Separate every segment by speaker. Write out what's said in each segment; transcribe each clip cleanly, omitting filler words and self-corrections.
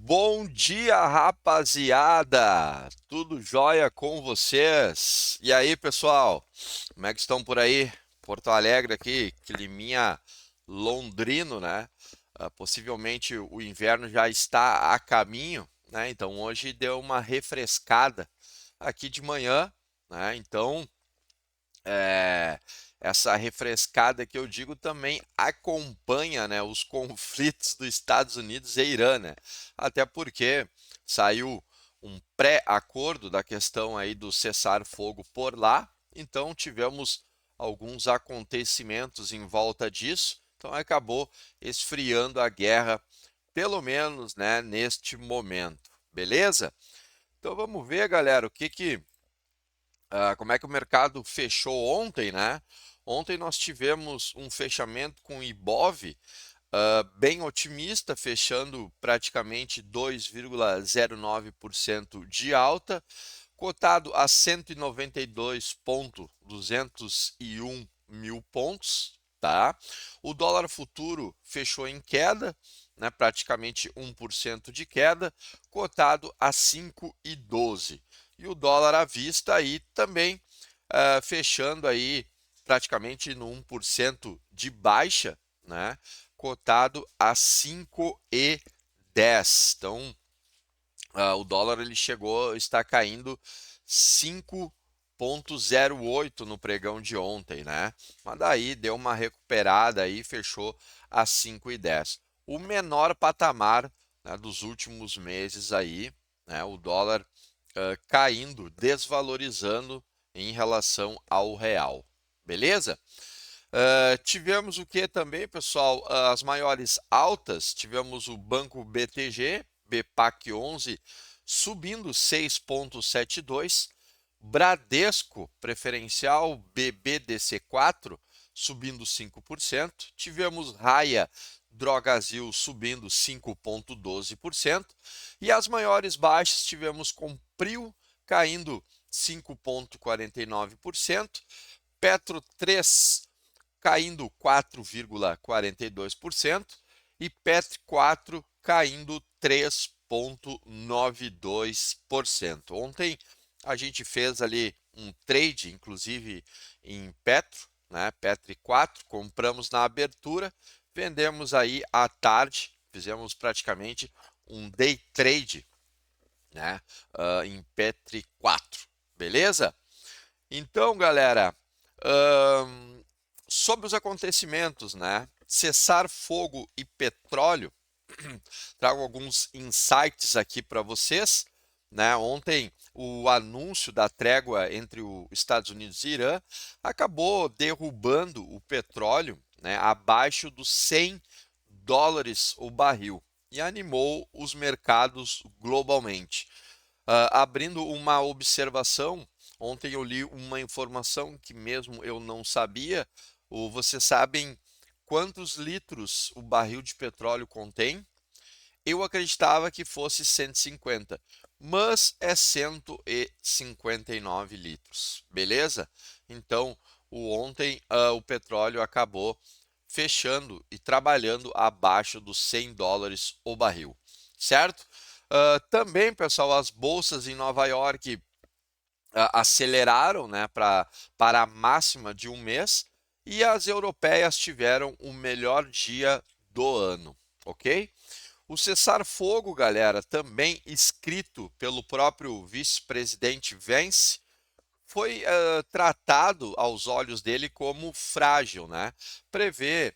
Speaker 1: Bom dia, rapaziada! Tudo jóia com vocês? E aí, pessoal? Como é que estão por aí? Porto Alegre aqui, climinha londrino, né? Possivelmente o inverno já está a caminho, né? Então hoje deu uma refrescada aqui de manhã, né? Então é, essa refrescada que eu digo também acompanha, né, os conflitos dos Estados Unidos e Irã, né? Até porque saiu um pré-acordo da questão aí do cessar-fogo por lá, então tivemos alguns acontecimentos em volta disso, então acabou esfriando a guerra, pelo menos, né, neste momento, beleza? Então vamos ver, galera, como é que o mercado fechou ontem, né? Ontem nós tivemos um fechamento com o Ibov bem otimista, fechando praticamente 2,09% de alta, cotado a 192,201 mil pontos, tá? O dólar futuro fechou em queda, né, praticamente 1% de queda, cotado a 5,12. E o dólar à vista aí também fechando aí praticamente no 1% de baixa, né? Cotado a 5,10. Então, o dólar ele está caindo 5,08 no pregão de ontem, né? Mas daí deu uma recuperada aí, fechou a 5,10. O menor patamar, né, dos últimos meses aí, né? O dólar caindo, desvalorizando em relação ao real. Beleza? Tivemos o que também, pessoal? As maiores altas, tivemos o Banco BTG, BPAC 11, subindo 6,72, Bradesco Preferencial, BBDC4, subindo 5%, tivemos Raia Drogasil subindo 5,12%, e as maiores baixas tivemos com Prio caindo 5,49%, Petro 3 caindo 4,42% e PET 4 caindo 3,92%. Ontem a gente fez ali um trade, inclusive em Petro, né? Petri 4, compramos na abertura, vendemos aí à tarde, fizemos praticamente um day trade, né? Em Petri 4, beleza? Então, galera, sobre os acontecimentos, né? Cessar fogo e petróleo, trago alguns insights aqui para vocês, né? Ontem o anúncio da trégua entre os Estados Unidos e Irã acabou derrubando o petróleo, né, abaixo dos US$ 100 o barril e animou os mercados globalmente. Abrindo uma observação, ontem eu li uma informação que mesmo eu não sabia. Vocês sabem quantos litros o barril de petróleo contém? Eu acreditava que fosse 150, mas é 159 litros, beleza? Então, ontem o petróleo acabou fechando e trabalhando abaixo dos US$ 100 o barril, certo? Também, pessoal, as bolsas em Nova York aceleraram, né, para a máxima de um mês e as europeias tiveram o melhor dia do ano, ok? O cessar-fogo, galera, também escrito pelo próprio vice-presidente Vance, foi tratado aos olhos dele como frágil, né? Prevê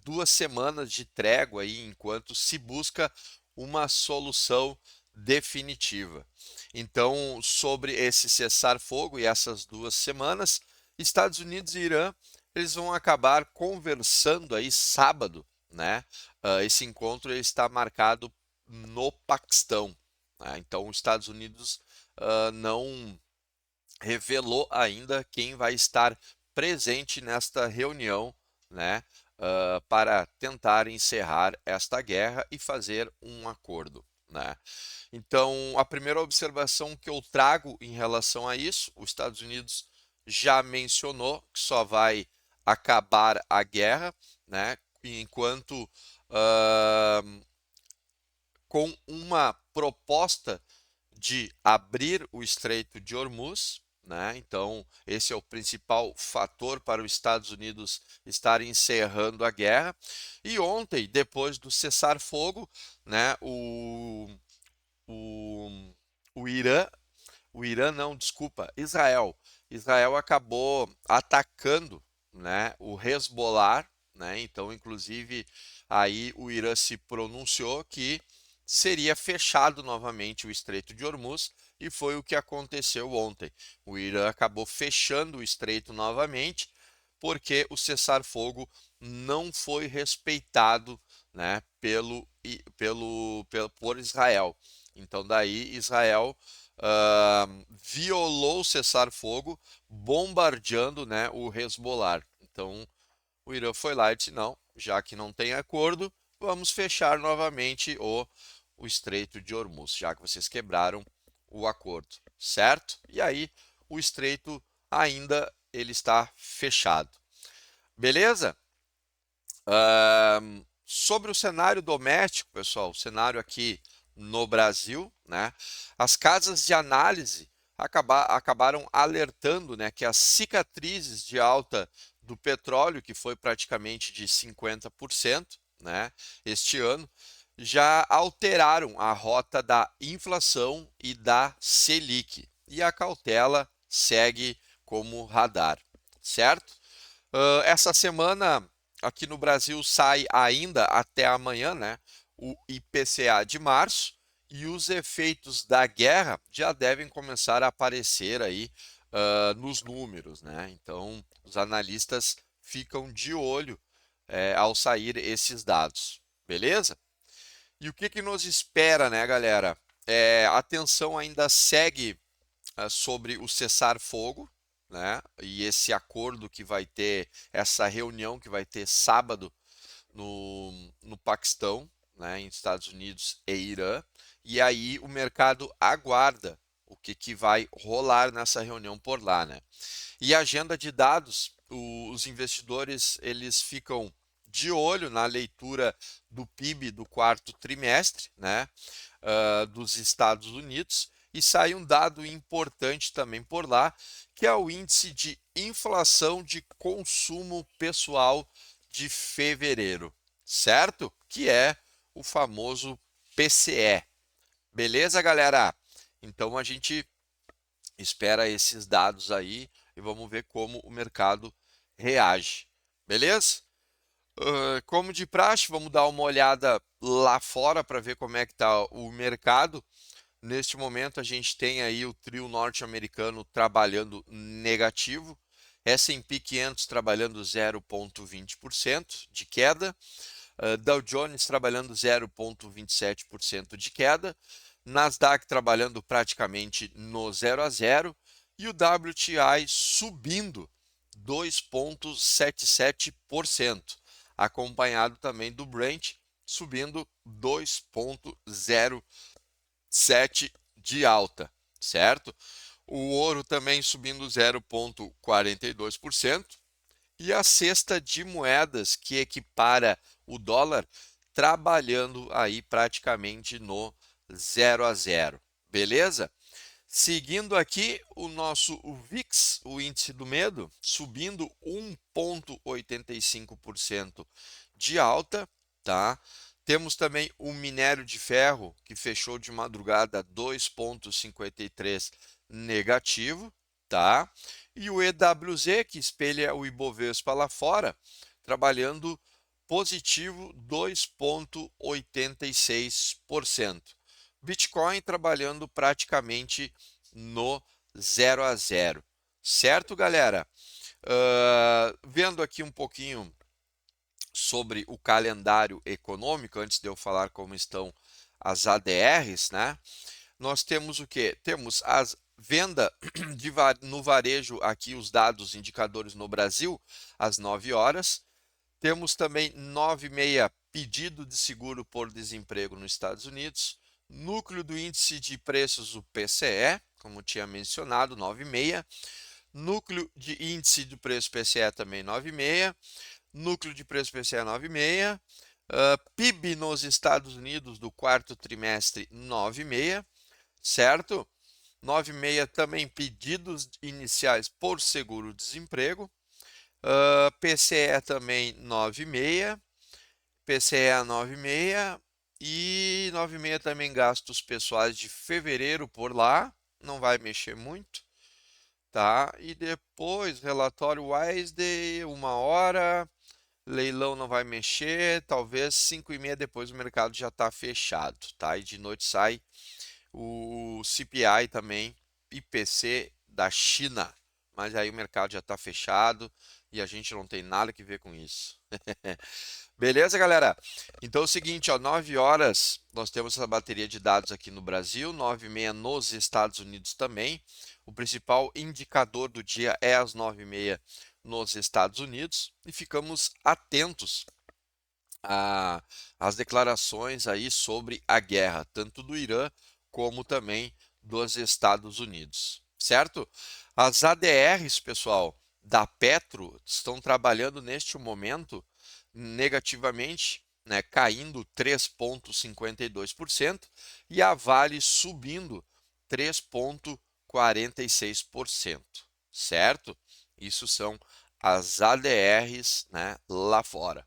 Speaker 1: 2 semanas de trégua aí enquanto se busca uma solução definitiva. Então, sobre esse cessar-fogo e essas 2 semanas, Estados Unidos e Irã eles vão acabar conversando aí sábado, né? Esse encontro está marcado no Paquistão, né? Então, os Estados Unidos não revelou ainda quem vai estar presente nesta reunião, né, para tentar encerrar esta guerra e fazer um acordo, né? Então, a primeira observação que eu trago em relação a isso, os Estados Unidos já mencionou que só vai acabar a guerra, né, enquanto com uma proposta de abrir o Estreito de Hormuz, né? Então, esse é o principal fator para os Estados Unidos estar encerrando a guerra. E ontem, depois do cessar-fogo, né, o, o Irã, não, desculpa, Israel acabou atacando, né, o Hezbollah, né? Então, inclusive, aí o Irã se pronunciou que seria fechado novamente o Estreito de Hormuz, e foi o que aconteceu ontem. O Irã acabou fechando o estreito novamente, porque o cessar-fogo não foi respeitado, né, por Israel. Então, daí Israel violou o cessar-fogo, bombardeando, né, o Hezbollah. Então, o Irã foi lá e disse: não, já que não tem acordo, vamos fechar novamente o Estreito de Hormuz, já que vocês quebraram o acordo, certo? E aí, o estreito ainda ele está fechado. Beleza? Sobre o cenário doméstico, pessoal, o cenário aqui no Brasil, né? As casas de análise acabaram alertando, né, que as cicatrizes de alta do petróleo, que foi praticamente de 50%, né, este ano, já alteraram a rota da inflação e da Selic. E a cautela segue como radar, certo? Essa semana aqui no Brasil sai ainda até amanhã, né, o IPCA de março, e os efeitos da guerra já devem começar a aparecer aí nos números, né? Então, os analistas ficam de olho ao sair esses dados, beleza? E o que que nos espera, né, galera? A tensão ainda segue sobre o cessar-fogo, né? E esse acordo que vai ter, essa reunião que vai ter sábado no Paquistão, né, em Estados Unidos e Irã. E aí o mercado aguarda o que, que vai rolar nessa reunião por lá, né? E a agenda de dados, os investidores eles ficam de olho na leitura do PIB do quarto trimestre, né, dos Estados Unidos, e sai um dado importante também por lá, que é o índice de inflação de consumo pessoal de fevereiro, certo? Que é o famoso PCE. Beleza, galera? Então a gente espera esses dados aí e vamos ver como o mercado reage. Beleza? Como de praxe, vamos dar uma olhada lá fora para ver como é que está o mercado. Neste momento a gente tem aí o trio norte-americano trabalhando negativo, S&P 500 trabalhando 0,20% de queda, Dow Jones trabalhando 0,27% de queda, Nasdaq trabalhando praticamente no 0 a 0 e o WTI subindo 2,77%, acompanhado também do Brent subindo 2,07% de alta, certo? O ouro também subindo 0,42%. E a cesta de moedas que equipara o dólar trabalhando aí praticamente no 0 a 0. Beleza? Seguindo aqui o nosso VIX, o índice do medo, subindo 1,85% de alta, tá? Temos também o minério de ferro, que fechou de madrugada 2,53 negativo, tá? E o EWZ, que espelha o Ibovespa lá fora, trabalhando positivo 2,86%. Bitcoin trabalhando praticamente no 0 a 0. Certo, galera? Vendo aqui um pouquinho sobre o calendário econômico, antes de eu falar como estão as ADRs, né? Nós temos o que? Temos as venda no varejo, aqui os dados indicadores no Brasil, às 9 horas. Temos também 9h30, pedido de seguro por desemprego nos Estados Unidos. Núcleo do índice de preços, o PCE, como tinha mencionado, 9h30. Núcleo de índice de preço PCE também 9h30. Núcleo de preço PCE 9h30. PIB nos Estados Unidos do quarto trimestre 9,6, certo? 9,6 também pedidos iniciais por seguro-desemprego. PCE também 9,6, PCE 9,6 e 9,6 também gastos pessoais de fevereiro por lá, não vai mexer muito, tá? E depois relatório WISD, 1 hora, leilão não vai mexer, talvez 5,6 depois o mercado já está fechado, tá? E de noite sai o CPI também, IPC da China, mas aí o mercado já está fechado e a gente não tem nada que ver com isso. Beleza, galera? Então é o seguinte, ó, 9 horas nós temos essa bateria de dados aqui no Brasil, 9,6 nos Estados Unidos também. O principal indicador do dia é às 9,6 nos Estados Unidos e ficamos atentos às declarações aí sobre a guerra, tanto do Irã como também dos Estados Unidos, certo? As ADRs, pessoal, da Petro estão trabalhando neste momento negativamente, né, caindo 3,52% e a Vale subindo 3,46%, certo? Isso são as ADRs, né, lá fora.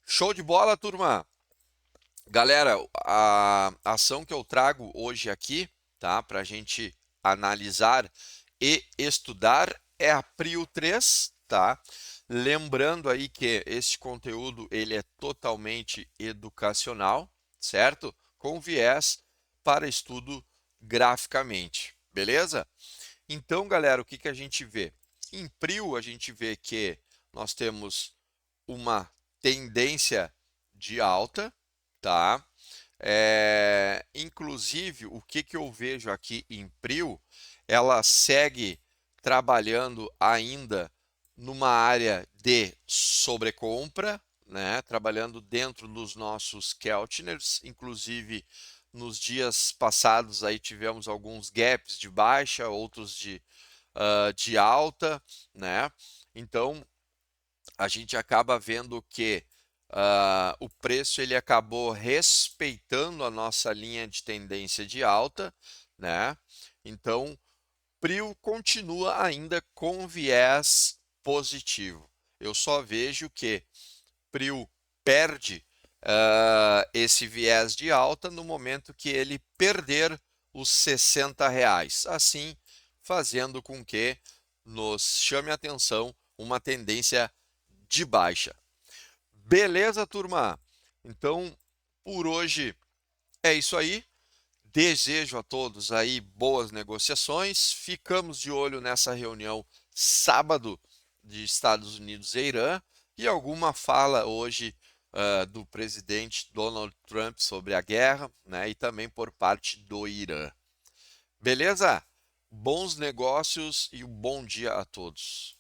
Speaker 1: Show de bola, turma! Galera, a ação que eu trago hoje aqui, tá, para a gente analisar e estudar é a Prio 3, tá? Lembrando aí que este conteúdo ele é totalmente educacional, certo? Com viés para estudo graficamente, beleza? Então, galera, o que que a gente vê? Em Prio, a gente vê que nós temos uma tendência de alta, tá? Inclusive, o que que eu vejo aqui em Prio, ela segue trabalhando ainda numa área de sobrecompra, né? Trabalhando dentro dos nossos Keltners, inclusive nos dias passados aí tivemos alguns gaps de baixa, outros de alta, né? Então a gente acaba vendo que o preço ele acabou respeitando a nossa linha de tendência de alta, né? Então, Prio continua ainda com viés positivo. Eu só vejo que Prio perde esse viés de alta no momento que ele perder os R$ 60, assim fazendo com que nos chame a atenção uma tendência de baixa. Beleza, turma? Então, por hoje é isso aí. Desejo a todos aí boas negociações. Ficamos de olho nessa reunião sábado de Estados Unidos e Irã e alguma fala hoje do presidente Donald Trump sobre a guerra, né, e também por parte do Irã. Beleza? Bons negócios e um bom dia a todos.